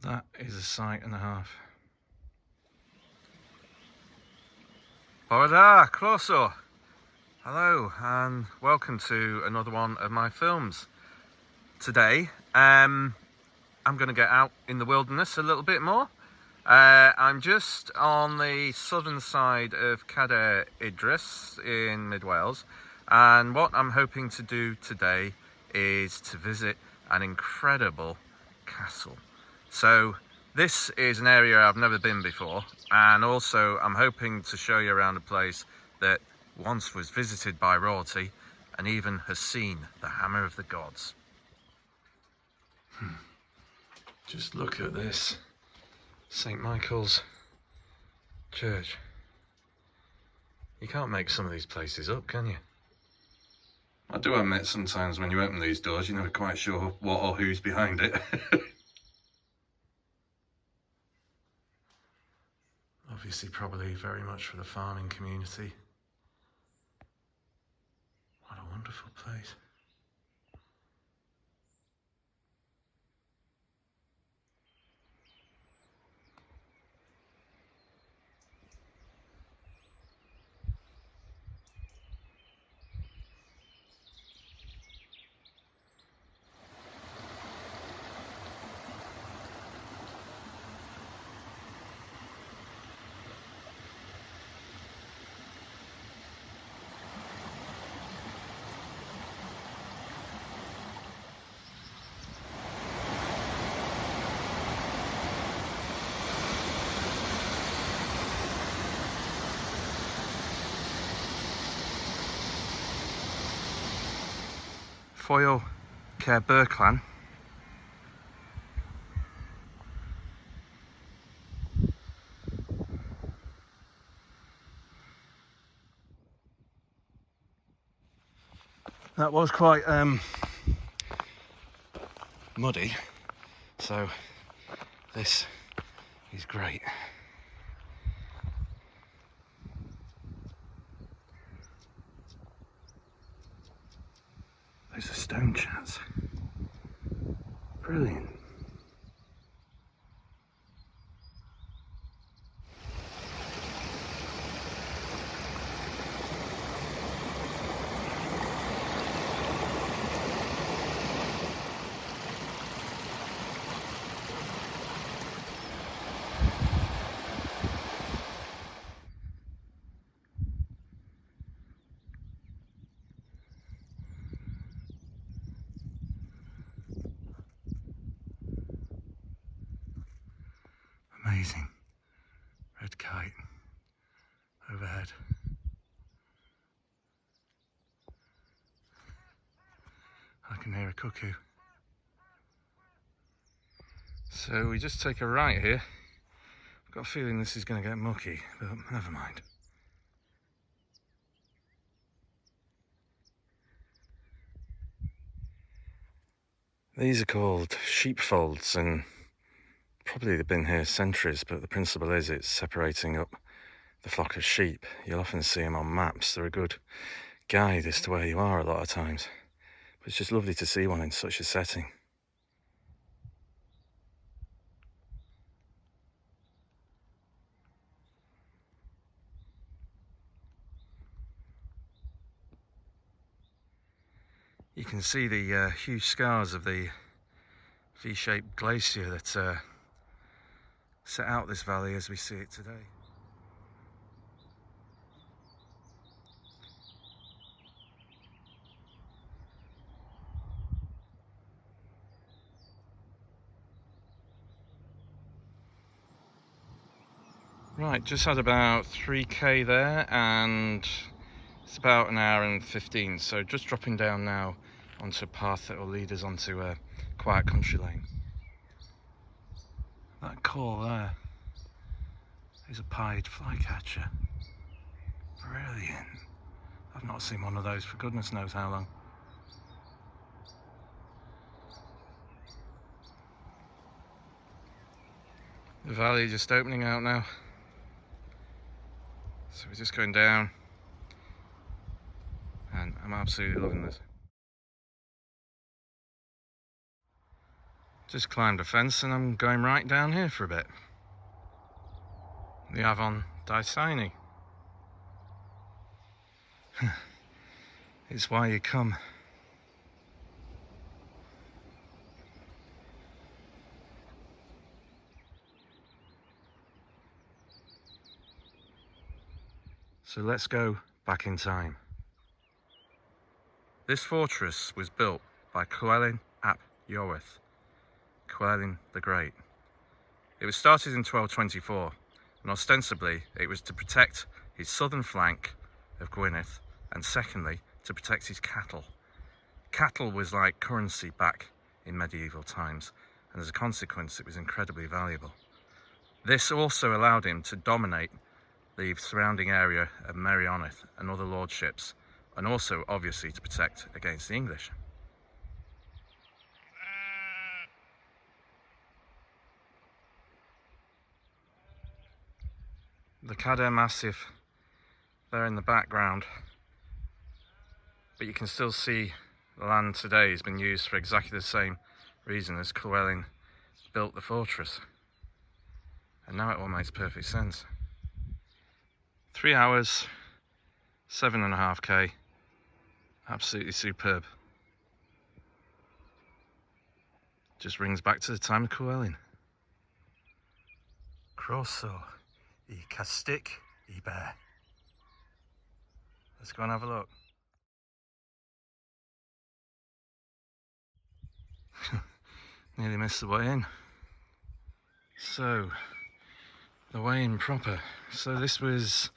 That is a sight and a half. Hola, Closo. Hello and welcome to another one of my films. Today, I'm going to get out in the wilderness a little bit more. I'm just on the southern side of Castell y Bere in Mid Wales, and what I'm hoping to do today is to visit an incredible castle. So this is an area I've never been before, and also I'm hoping to show you around a place that once was visited by royalty and even has seen the hammer of the gods. Just look at this. St. Michael's Church. You can't make some of these places up, can you? I do admit sometimes when you open these doors, you're never quite sure what or who's behind it. Obviously, probably very much for the farming community. What a wonderful place. Foil Care Berklan. That was quite muddy, so this is great. Those are stone chats. Brilliant. Amazing. Red kite overhead. I can hear a cuckoo. So we just take a right here. I've got a feeling this is going to get mucky, but never mind. These are called sheepfolds, and probably they've been here centuries, but the principle is it's separating up the flock of sheep. You'll often see them on maps. They're a good guide as to where you are a lot of times. But it's just lovely to see one in such a setting. You can see the huge scars of the V-shaped glacier that set out this valley as we see it today. Right, just had about 3k there, and it's about an hour and 15, so just dropping down now onto a path that will lead us onto a quiet country lane. That call there is a pied flycatcher. Brilliant. I've not seen one of those for goodness knows how long. The valley just opening out now. So we're just going down, and I'm absolutely loving this. Just climbed a fence and I'm going right down here for a bit. The Avon Daisani. It's why you come. So let's go back in time. This fortress was built by Llewellyn ap Iorwerth, Llewellyn the Great. It was started in 1224, and ostensibly it was to protect his southern flank of Gwynedd, and secondly, to protect his cattle. Cattle was like currency back in medieval times, and as a consequence it was incredibly valuable. This also allowed him to dominate the surrounding area of Meirionydd and other lordships, and also obviously to protect against the English. The Cadair Massif there in the background, but you can still see the land today has been used for exactly the same reason as Llewellyn built the fortress, and now it all makes perfect sense. 3 hours, 7.5k, absolutely superb. Just rings back to the time of Llewellyn. Castell y Bere. Let's go and have a look. Nearly missed the way in. So, the way in proper. So this was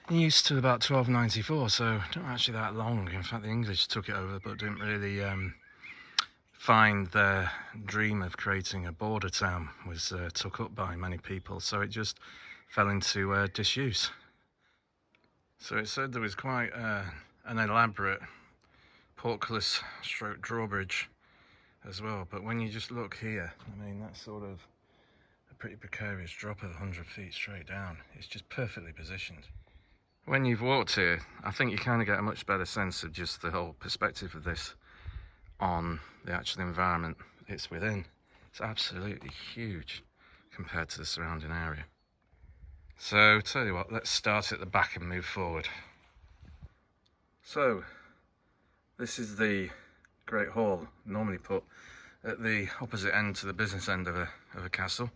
used to about 1294, so not actually that long. In fact, the English took it over, but didn't really find their dream of creating a border town was took up by many people, so it just fell into disuse. So it said there was quite an elaborate portcullis stroke drawbridge as well, but when you just look here, I mean, that's sort of a pretty precarious drop of 100 feet straight down. It's just perfectly positioned. When you've walked here, I think you kind of get a much better sense of just the whole perspective of this on the actual environment it's within. It's absolutely huge compared to the surrounding area. So, tell you what, let's start at the back and move forward. So, this is the Great Hall, normally put at the opposite end to the business end of a castle.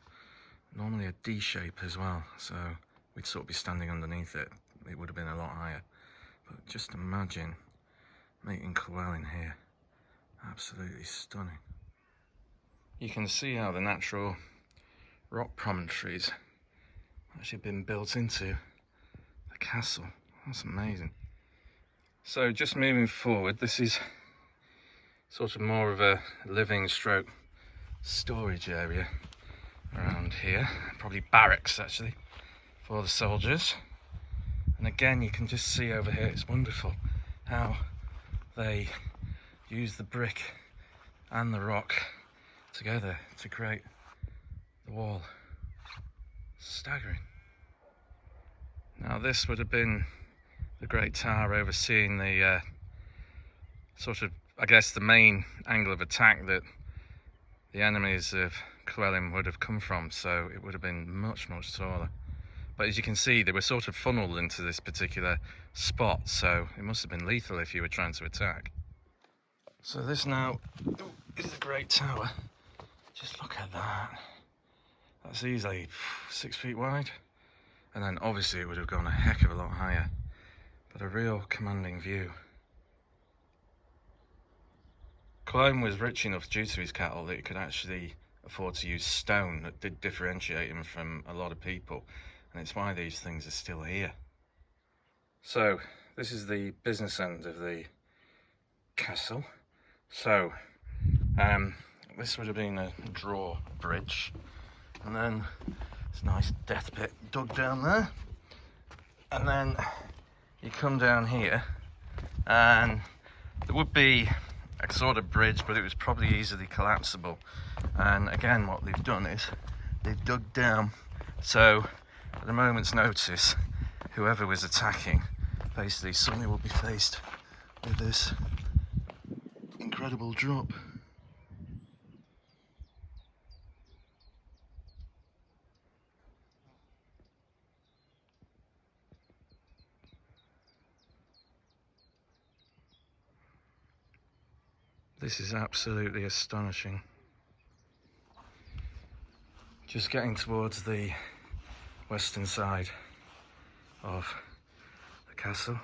Normally a D shape as well, so we'd sort of be standing underneath it. It would have been a lot higher. But just imagine meeting Llewellyn here. Absolutely stunning. You can see how the natural rock promontories actually been built into the castle. That's amazing. So just moving forward, this is sort of more of a living stroke storage area around here. Probably barracks actually for the soldiers. And again, you can just see over here, it's wonderful how they use the brick and the rock together to create the wall. Staggering. Now this would have been the Great Tower overseeing the sort of, I guess, the main angle of attack that the enemies of Llewellyn would have come from, so it would have been much, much taller. But as you can see, they were sort of funneled into this particular spot, so it must have been lethal if you were trying to attack. So this now is the Great Tower. Just look at that. That's easily 6 feet wide. And then obviously it would have gone a heck of a lot higher. But a real commanding view. Llewellyn was rich enough due to his cattle that he could actually afford to use stone. That did differentiate him from a lot of people. And it's why these things are still here. So this is the business end of the castle. So this would have been a drawbridge, and then this nice death pit dug down there, and then you come down here and there would be a sort of bridge, but it was probably easily collapsible. And again, what they've done is they've dug down, so at a moment's notice whoever was attacking basically suddenly would be faced with this incredible drop. This is absolutely astonishing. Just getting towards the western side of the castle.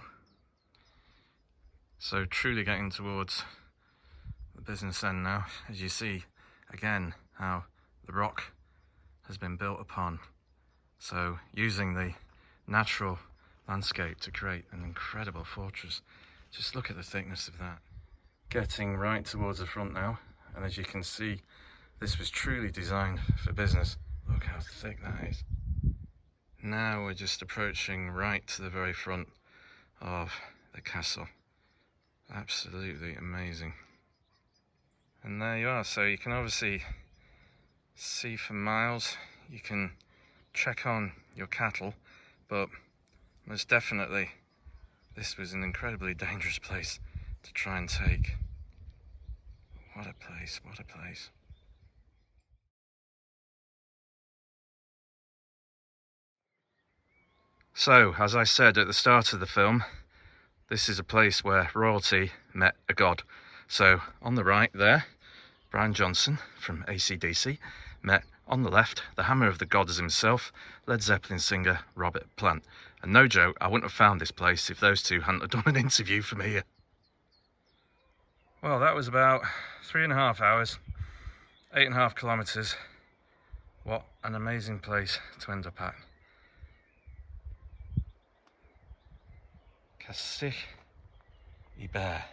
So truly getting towards the business end now, as you see again how the rock has been built upon. So using the natural landscape to create an incredible fortress. Just look at the thickness of that. Getting right towards the front now, and as you can see, this was truly designed for business. Look how thick that is. Now we're just approaching right to the very front of the castle. Absolutely amazing. And there you are. So you can obviously see for miles. You can check on your cattle, but most definitely this was an incredibly dangerous place to try and take. What a place, what a place. So, as I said at the start of the film, this is a place where royalty met a god. So, on the right there, Brian Johnson from AC/DC met, on the left, the hammer of the gods himself, Led Zeppelin singer Robert Plant. And no joke, I wouldn't have found this place if those two hadn't done an interview from here. Well, that was about 3.5 hours, 8.5 kilometers. What an amazing place to end up at. Castell y Bere.